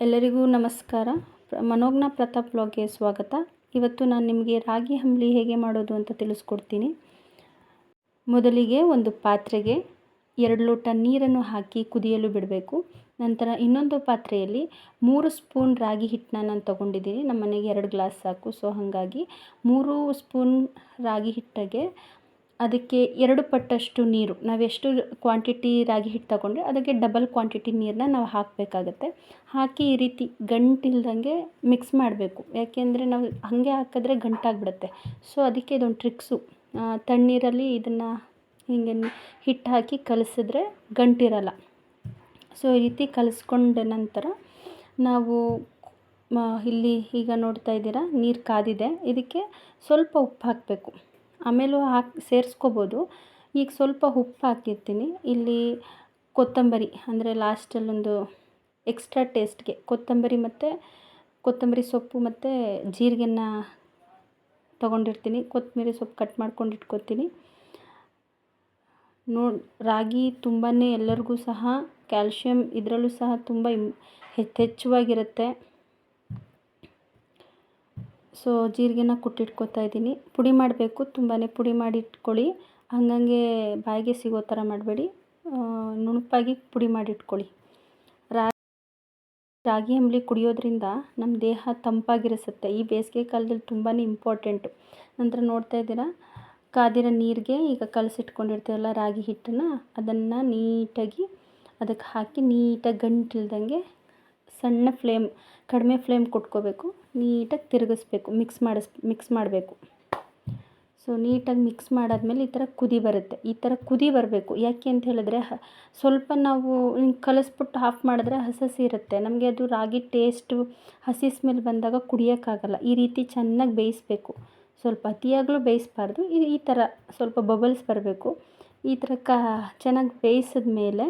ಎಲ್ಲರಿಗೂ ನಮಸ್ಕಾರ. ಮನೋಜ್ಞ ಪ್ರತಾಪ್ ವ್ಲಾಗ್ಗೆ ಸ್ವಾಗತ. ಇವತ್ತು ನಾನು ನಿಮಗೆ ರಾಗಿ ಅಂಬಲಿ ಹೇಗೆ ಮಾಡೋದು ಅಂತ ತಿಳಿಸ್ಕೊಡ್ತೀನಿ. ಮೊದಲಿಗೆ ಒಂದು ಪಾತ್ರೆಗೆ 2 ಲೋಟ ನೀರನ್ನು ಹಾಕಿ ಕುದಿಯಲು ಬಿಡಬೇಕು. ನಂತರ ಇನ್ನೊಂದು ಪಾತ್ರೆಯಲ್ಲಿ 3 ಸ್ಪೂನ್ ರಾಗಿ ಹಿಟ್ಟನ್ನ ನಾನು ತೊಗೊಂಡಿದ್ದೀನಿ. ನಮ್ಮ ಮನೆಗೆ 2 ಗ್ಲಾಸ್ ಸಾಕು. ಸೊ ಹಾಗಾಗಿ 3 ಸ್ಪೂನ್ ರಾಗಿ ಹಿಟ್ಟಿಗೆ ಅದಕ್ಕೆ 2 ಪಟ್ಟಷ್ಟು ನೀರು, ನಾವೆಷ್ಟು ಕ್ವಾಂಟಿಟಿ ರಾಗಿ ಹಿಟ್ಟು ತಗೊಂಡ್ರೆ ಅದಕ್ಕೆ ಡಬಲ್ ಕ್ವಾಂಟಿಟಿ ನೀರನ್ನ ನಾವು ಹಾಕಬೇಕಾಗತ್ತೆ. ಹಾಕಿ ಈ ರೀತಿ ಗಂಟಿಲ್ದಂಗೆ ಮಿಕ್ಸ್ ಮಾಡಬೇಕು. ಯಾಕೆಂದರೆ ನಾವು ಹಾಗೆ ಹಾಕಿದ್ರೆ ಗಂಟಾಗ್ಬಿಡುತ್ತೆ. ಸೊ ಅದಕ್ಕೆ ಇದೊಂದು ಟ್ರಿಕ್ಸು. ತಣ್ಣೀರಲ್ಲಿ ಇದನ್ನು ಹೀಗೆ ಹಿಟ್ಟು ಹಾಕಿ ಕಲಸಿದ್ರೆ ಗಂಟಿರಲ್ಲ. ಸೊ ಈ ರೀತಿ ಕಲಿಸ್ಕೊಂಡ ನಂತರ ನಾವು ಇಲ್ಲಿ ಈಗ ನೋಡ್ತಾ ಇದ್ದೀರಾ, ನೀರು ಕಾದಿದೆ. ಇದಕ್ಕೆ ಸ್ವಲ್ಪ ಉಪ್ಪು ಹಾಕಬೇಕು. ಆಮೇಲೂ ಸೇರಿಸ್ಕೋಬೋದು. ಈಗ ಸ್ವಲ್ಪ ಉಪ್ಪು ಹಾಕಿರ್ತೀನಿ. ಇಲ್ಲಿ ಕೊತ್ತಂಬರಿ ಅಂದರೆ ಲಾಸ್ಟಲ್ಲೊಂದು ಎಕ್ಸ್ಟ್ರಾ ಟೇಸ್ಟ್ಗೆ ಕೊತ್ತಂಬರಿ ಸೊಪ್ಪು ಮತ್ತು ಜೀರಿಗೆನ ತೊಗೊಂಡಿರ್ತೀನಿ. ಕೊತ್ತಂಬರಿ ಸೊಪ್ಪು ಕಟ್ ಮಾಡ್ಕೊಂಡು ಇಟ್ಕೊತೀನಿ. ರಾಗಿ ತುಂಬಾ ಎಲ್ಲರಿಗೂ ಸಹ ಕ್ಯಾಲ್ಶಿಯಂ ಇದರಲ್ಲೂ ಸಹ ತುಂಬ ಹೆಚ್ಚವಾಗಿರುತ್ತೆ. ಸೊ ಜೀರಿಗೆನ ಕುಟ್ಟಿಟ್ಕೊತಾ ಇದ್ದೀನಿ. ಪುಡಿ ಮಾಡಬೇಕು, ತುಂಬಾ ಪುಡಿ ಮಾಡಿ ಇಟ್ಕೊಳ್ಳಿ. ಹಂಗಂಗೆ ಬಾಯಿಗೆ ಸಿಗೋ ಥರ ಮಾಡಬೇಡಿ, ನುಣುಪಾಗಿ ಪುಡಿ ಮಾಡಿಟ್ಕೊಳ್ಳಿ. ರಾಗಿ ಅಂಬಲಿ ಕುಡಿಯೋದ್ರಿಂದ ನಮ್ಮ ದೇಹ ತಂಪಾಗಿರಿಸುತ್ತೆ. ಈ ಬೇಸಿಗೆ ಕಾಲದಲ್ಲಿ ತುಂಬಾ ಇಂಪಾರ್ಟೆಂಟು. ನಂತರ ನೋಡ್ತಾ ಇದ್ದೀರಾ, ಕಾದಿರೋ ನೀರಿಗೆ ಈಗ ಕಲಸಿಟ್ಕೊಂಡಿರ್ತೀವಲ್ಲ ರಾಗಿ ಹಿಟ್ಟನ್ನು, ಅದನ್ನು ನೀಟಾಗಿ ಅದಕ್ಕೆ ಹಾಕಿ ನೀಟಾಗಿ ಗಂಟಿಲ್ದಂಗೆ ಕಡಿಮೆ ಫ್ಲೇಮ್ ಕೊಟ್ಕೋಬೇಕು. ನೀಟಾಗಿ ತಿರುಗಿಸ್ಬೇಕು, ಮಿಕ್ಸ್ ಮಾಡಬೇಕು. ಸೊ ನೀಟಾಗಿ ಮಿಕ್ಸ್ ಮಾಡಾದ್ಮೇಲೆ ಈ ಥರ ಕುದಿ ಬರುತ್ತೆ. ಈ ಥರ ಕುದಿ ಬರಬೇಕು. ಯಾಕೆ ಅಂತ ಹೇಳಿದ್ರೆ, ಸ್ವಲ್ಪ ನಾವು ಕಲಿಸ್ಬಿಟ್ಟು ಆಫ್ ಮಾಡಿದ್ರೆ ಹಸಿ ಇರುತ್ತೆ. ನಮಗೆ ಅದು ರಾಗಿ ಟೇಸ್ಟು ಹಸಿ ಸ್ಮೆಲ್ ಬಂದಾಗ ಕುಡಿಯೋಕ್ಕಾಗಲ್ಲ. ಈ ರೀತಿ ಚೆನ್ನಾಗಿ ಬೇಯಿಸಬೇಕು. ಸ್ವಲ್ಪ ಅತಿಯಾಗಲೂ ಬೇಯಿಸಬಾರ್ದು. ಈ ಥರ ಸ್ವಲ್ಪ ಬಬಲ್ಸ್ ಬರಬೇಕು. ಈ ಥರ ಚೆನ್ನಾಗಿ ಬೇಯಿಸಿದ್ಮೇಲೆ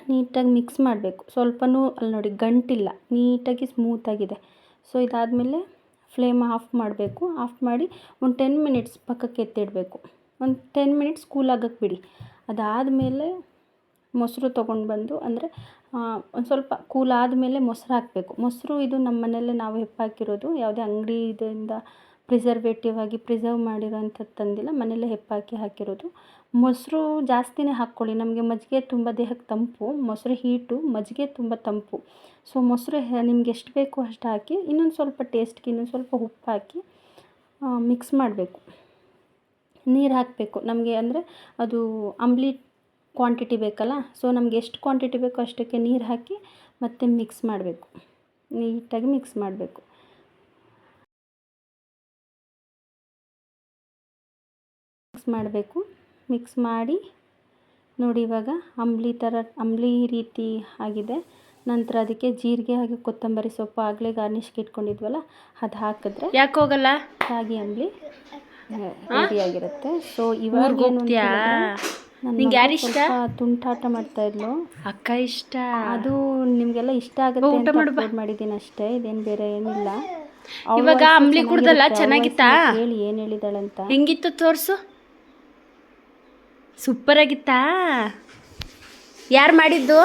ನೀಟಾಗಿ ಮಿಕ್ಸ್ ಮಾಡಬೇಕು. ಸ್ವಲ್ಪನೂ ಅಲ್ಲಿ ನೋಡಿ ಗಂಟಿಲ್ಲ, ನೀಟಾಗಿ ಸ್ಮೂತಾಗಿದೆ. ಸೊ ಇದಾದಮೇಲೆ ಫ್ಲೇಮ್ ಆಫ್ ಮಾಡಬೇಕು. ಆಫ್ ಮಾಡಿ ಒಂದು 10 ಮಿನಿಟ್ಸ್ ಪಕ್ಕಕ್ಕೆ ಎತ್ತಿಡಬೇಕು. ಒಂದು 10 ಮಿನಿಟ್ಸ್ ಕೂಲ್ ಆಗೋಕ್ಕೆ ಬಿಡಿ. ಅದಾದಮೇಲೆ ಮೊಸರು ತೊಗೊಂಡು ಬಂದು, ಅಂದರೆ ಒಂದು ಸ್ವಲ್ಪ ಕೂಲ್ ಆದಮೇಲೆ ಮೊಸರು ಹಾಕಬೇಕು. ಮೊಸರು ಇದು ನಮ್ಮ ಮನೆಯಲ್ಲೇ ನಾವು ಹೆಪ್ಪಾಕಿರೋದು, ಯಾವುದೇ ಅಂಗಡಿ ಇದರಿಂದ ಪ್ರಿಸರ್ವ್ ಮಾಡಿರೋಂಥದ್ದು ತಂದಿಲ್ಲ. ಮನೆಯಲ್ಲೇ ಹಾಕಿರೋದು. ಮೊಸರು ಜಾಸ್ತಿನೇ ಹಾಕ್ಕೊಳ್ಳಿ. ನಮಗೆ ಮಜ್ಜಿಗೆ ತುಂಬ ದೇಹಕ್ಕೆ ತಂಪು, ಮೊಸರು ಹೀಟು, ಮಜ್ಜಿಗೆ ತುಂಬ ತಂಪು. ಸೊ ಮೊಸರು ನಿಮ್ಗೆ ಎಷ್ಟು ಬೇಕೋ ಅಷ್ಟು ಹಾಕಿ, ಇನ್ನೊಂದು ಸ್ವಲ್ಪ ಟೇಸ್ಟ್ಗೆ ಇನ್ನೊಂದು ಸ್ವಲ್ಪ ಉಪ್ಪು ಹಾಕಿ ಮಿಕ್ಸ್ ಮಾಡಬೇಕು. ನೀರು ಹಾಕಬೇಕು ನಮಗೆ, ಅಂದರೆ ಅದು ಅಂಬಲಿ ಕ್ವಾಂಟಿಟಿ ಬೇಕಲ್ಲ. ಸೊ ನಮ್ಗೆ ಎಷ್ಟು ಕ್ವಾಂಟಿಟಿ ಬೇಕೋ ಅಷ್ಟಕ್ಕೆ ನೀರು ಹಾಕಿ ಮತ್ತೆ ಮಿಕ್ಸ್ ಮಾಡಬೇಕು. ನೀಟಾಗಿ ಮಿಕ್ಸ್ ಮಾಡಬೇಕು. ಮಿಕ್ಸ್ ಮಾಡಿ ನೋಡಿ, ಇವಾಗ ಅಂಬಲಿ ರೀತಿ ಆಗಿದೆ. ನಂತರ ಅದಕ್ಕೆ ಜೀರಿಗೆ ಹಾಗೆ ಕೊತ್ತಂಬರಿ ಸೊಪ್ಪು ಆಗಲೇ ಗಾರ್ನಿಷ್ಗೆ ಇಟ್ಕೊಂಡಿದ್ವಲ್ಲ, ಅದು ಹಾಕಿದ್ರೆ ಯಾಕೆ ಹೋಗಲ್ಲ ರಾಗಿ ಅಂಬಲಿ ರೆಡಿಯಾಗಿರುತ್ತೆ. ಸೊ ಇವಾಗ ನಿಂಗೆ ಯಾರು ಇಷ್ಟ? ತುಂಟಾಟ ಮಾಡ್ತಾ ಇದ್ಲು ಅಕ್ಕ. ಇಷ್ಟ ಅದು ನಿಮಗೆಲ್ಲ ಇಷ್ಟ ಆಗುತ್ತೆ ಅಂತ ಅಪ್ಲೋಡ್ ಮಾಡಿದ್ದೀನಿ ಅಷ್ಟೇ, ಇದೇನು ಬೇರೆ ಏನಿಲ್ಲ. ಇವಾಗ ಅಂಬಲಿ ಕುಡ್ದಲ್ಲ, ಚೆನ್ನಾಗಿತ್ತಾ? ಹೇಳಿ ಏನು ಹೇಳಿದಾಳಂತ. ಹೆಂಗಿತ್ತು ತೋರಿಸು. ಸೂಪರ್ ಆಗಿತ್ತಾ? ಯಾರು ಮಾಡಿದ್ದು?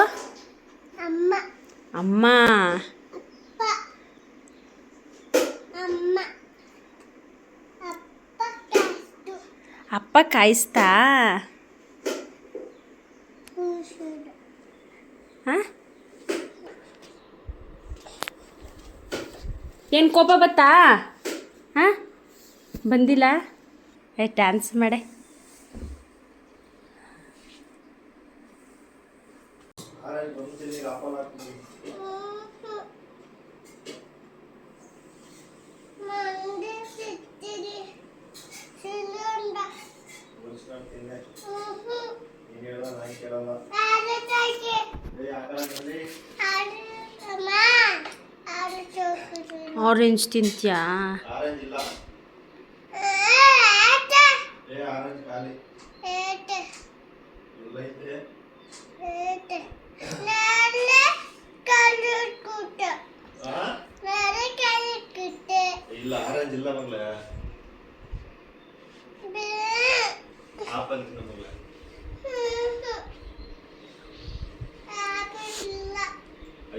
ಅಮ್ಮ. ಅಪ್ಪ ಕಾಯಿಸ್ತಾ? ಏನು ಕೋಪ ಬತ್ತಾ? ಬಂದಿಲ್ಲ. ಡ್ಯಾನ್ಸ್ ಮಾಡೆ. ಆರೆಂಜ್ ತಿಂತ್ಯಾ? ಇಲ್ಲ ಆರೆಂಜ್ ಇಲ್ಲ ಮಗ್ಲ. ಆಪಲ್ ತಿನ್ನ ಮಗ್ಲ.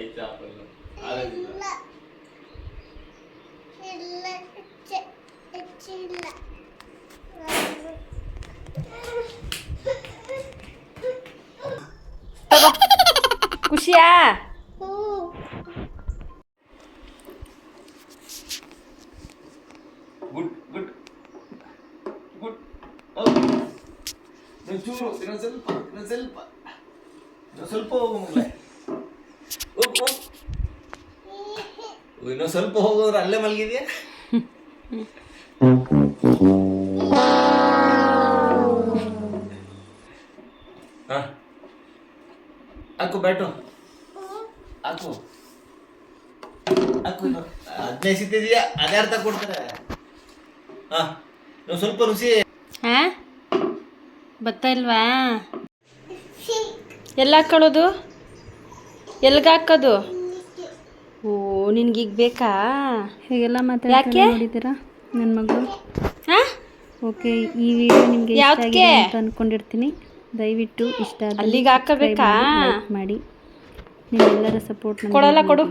ಐತೆ ಆಪಲ್. ಆರೆಂಜ್ ಇಲ್ಲ. ಖುಷಿಯಾ? Good good good. ಚೂರು ಇನ್ನೊಂದು ಸ್ವಲ್ಪ ಹೋಗು ಮಗಳೇ. ಹೋಗು. ಇನ್ನೊಂದು ಸ್ವಲ್ಪ ಹೋಗೋದ್ರೆ ಅಲ್ಲೇ ಮಲಗಿದ್ಯಾ? ಹಾ ಹಾಕು ಬ್ಯಾಟು ಹಾಕು ಹಾಕು. 15 ಸಿಕ್ತಿದೀಯಾ? ಅದೇ ಅರ್ಥ ಕೊಡ್ತಾರೆ. ಹಾ ನೀವು ಸ್ವಲ್ಪ ರುಚಿ. ಹಾಂ ಬರ್ತಾ ಇಲ್ವಾ? ಎಲ್ಲ ಹಾಕೊಳ್ಳೋದು? ಎಲ್ಗೆ ಹಾಕೋದು? ಓ ನಿನ್ಗೀಗ ಬೇಕಾ? ಹೇಗೆಲ್ಲ ಮಾತಾಡ್ತಾರೆ ನೋಡಿದ್ದೀರಾ ನನ್ನ ಮಗಳು? ಹಾಂ ಓಕೆ, ಈ ವಿಡಿಯೋ ನಿಮಗೆ ಇಷ್ಟ ಆಗಿದೆ ಅಂತ ಅಂದ್ಕೊಂಡಿರ್ತೀನಿ. ದಯವಿಟ್ಟು ಇಷ್ಟ ಆದಲ್ಲಿ ಅಲ್ಲಿಗೆ ಹಾಕಬೇಕಾ? ಲೈಕ್ ಮಾಡಿ. ನಿಮ್ಮೆಲ್ಲರ ಸಪೋರ್ಟ್ ಕೊಡಲ್ಲ ಕೊಡು.